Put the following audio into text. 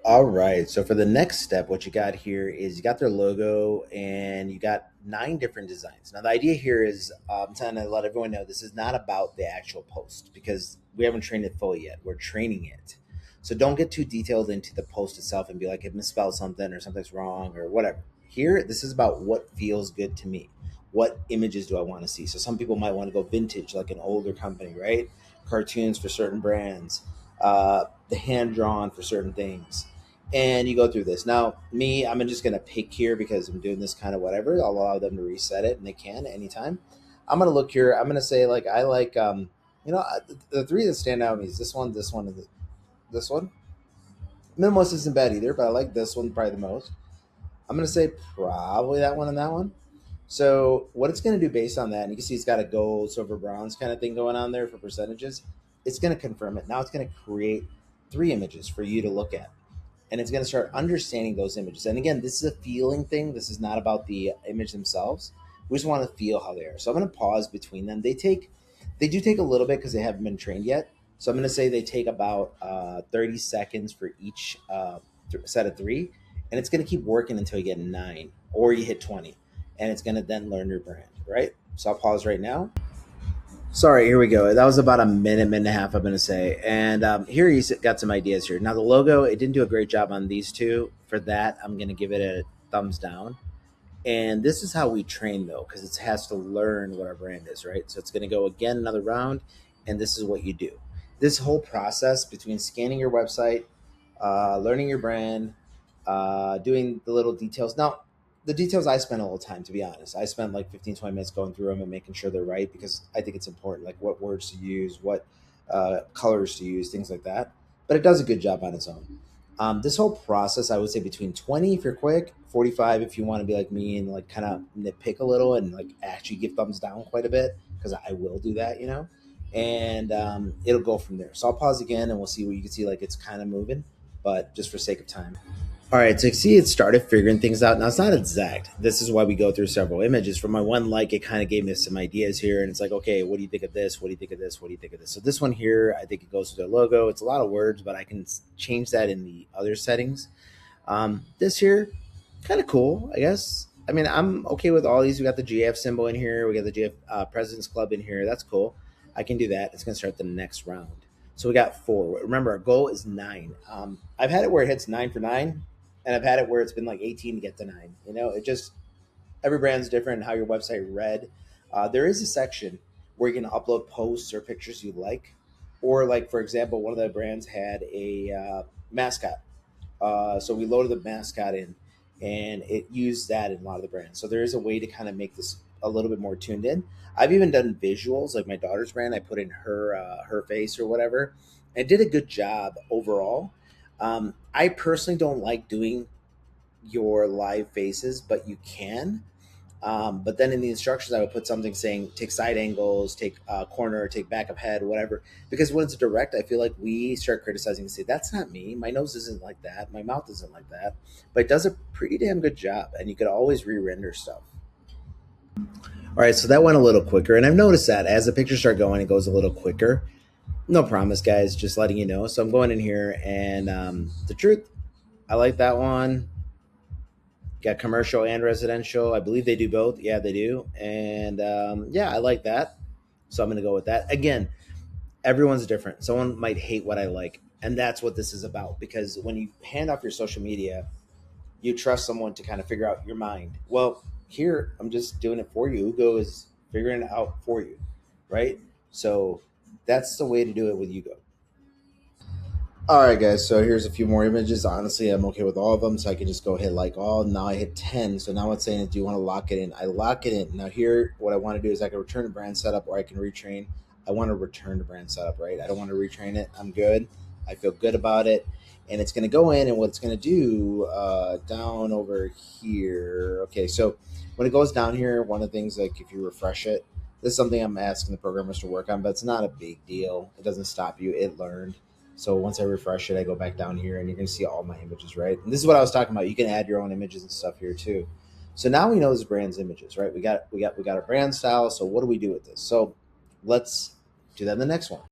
All right. So for the next step, what you got here is you got their logo and you got nine different designs. Now, the idea here is I'm trying to let everyone know this is not about the actual post because we haven't trained it fully yet. We're training it. So don't get too detailed into the post itself and be like, it misspelled something or something's wrong or whatever. Here, this is about what feels good to me. What images do I want to see? So some people might want to go vintage, like an older company, right? Cartoons for certain brands, the hand drawn for certain things, and you go through this. Now, me, I'm just gonna pick here because I'm doing this kind of whatever. I'll allow them to reset it, and they can anytime. I'm gonna look here. I'm gonna say like I like the three that stand out to me is this one, and this one. Minimalist isn't bad either, but I like this one probably the most. I'm gonna say probably that one and that one. So what it's going to do based on that, and you can see it's got a gold, silver, bronze kind of thing going on there for percentages. It's going to confirm it. Now it's going to create three images for you to look at, and it's going to start understanding those images. And again, this is a feeling thing. This is not about the image themselves. We just want to feel how they are. So I'm going to pause between them. They do take a little bit because they haven't been trained yet. So I'm going to say they take about 30 seconds for each set of three, and it's going to keep working until you get nine or you hit 20, and it's going to then learn your brand, right? So I'll pause right now. Sorry, here we go. That was about a minute and a half, I'm going to say. And here you got some ideas here. Now, the logo, it didn't do a great job on these two. For that, I'm going to give it a thumbs down. And this is how we train, though, because it has to learn what our brand is, right? So it's going to go again another round, and this is what you do. This whole process between scanning your website, learning your brand, doing the little details. Now, the details I spent a little time, to be honest. I spent like 15, 20 minutes going through them and making sure they're right because I think it's important, like what words to use, what colors to use, things like that. But it does a good job on its own. This whole process, I would say between 20 if you're quick, 45 if you want to be like me and like kind of nitpick a little and like actually give thumbs down quite a bit because I will do that. And it'll go from there. So I'll pause again and we'll see what you can see like it's kind of moving, but just for sake of time. All right, so you see it started figuring things out. Now it's not exact. This is why we go through several images. For my one like, it kind of gave me some ideas here, and it's like, okay, what do you think of this? What do you think of this? What do you think of this? So this one here, I think it goes with their logo. It's a lot of words, but I can change that in the other settings. This here, kind of cool, I guess. I mean, I'm okay with all these. We got the GF symbol in here. We got the GF President's Club in here. That's cool. I can do that. It's going to start the next round. So we got four. Remember, our goal is nine. I've had it where it hits 9 for 9, and I've had it where it's been like 18 to get to nine. It just every brand's different. How your website read. There is a section where you can upload posts or pictures you like, or like for example, one of the brands had a mascot, so we loaded the mascot in, and it used that in a lot of the brands. So there is a way to kind of make this a little bit more tuned in. I've even done visuals, like my daughter's brand. I put in her face or whatever, and did a good job overall. I personally don't like doing your live faces, but you can. But then in the instructions, I would put something saying take side angles, take corner, take back of head, whatever. Because when it's direct, I feel like we start criticizing and say, that's not me. My nose isn't like that. My mouth isn't like that. But it does a pretty damn good job. And you could always re render stuff. All right, so that went a little quicker. And I've noticed that as the pictures start going, it goes a little quicker. No promise, guys, just letting you know. So I'm going in here, and the truth, I like that one. Got commercial and residential. I believe they do both. Yeah, they do. And yeah, I like that. So I'm going to go with that. Again, everyone's different. Someone might hate what I like. And that's what this is about. Because when you hand off your social media, you trust someone to kind of figure out your mind. Well, here, I'm just doing it for you. Ugo is figuring it out for you. Right? So that's the way to do it with Ugo. All right, guys. So here's a few more images. Honestly, I'm okay with all of them, so I can just go hit like all. Now I hit 10. So now it's saying, do you want to lock it in? I lock it in. Now here, what I want to do is I can return to brand setup, or I can retrain. I want to return to brand setup, right? I don't want to retrain it. I'm good. I feel good about it, and it's going to go in, and what it's going to do down over here. Okay, so when it goes down here, one of the things like if you refresh it, this is something I'm asking the programmers to work on, but it's not a big deal. It doesn't stop you. It learned. So once I refresh it, I go back down here and you're going to see all my images, right? And this is what I was talking about. You can add your own images and stuff here too. So now we know this brand's images, right? We got our brand style. So what do we do with this? So let's do that in the next one.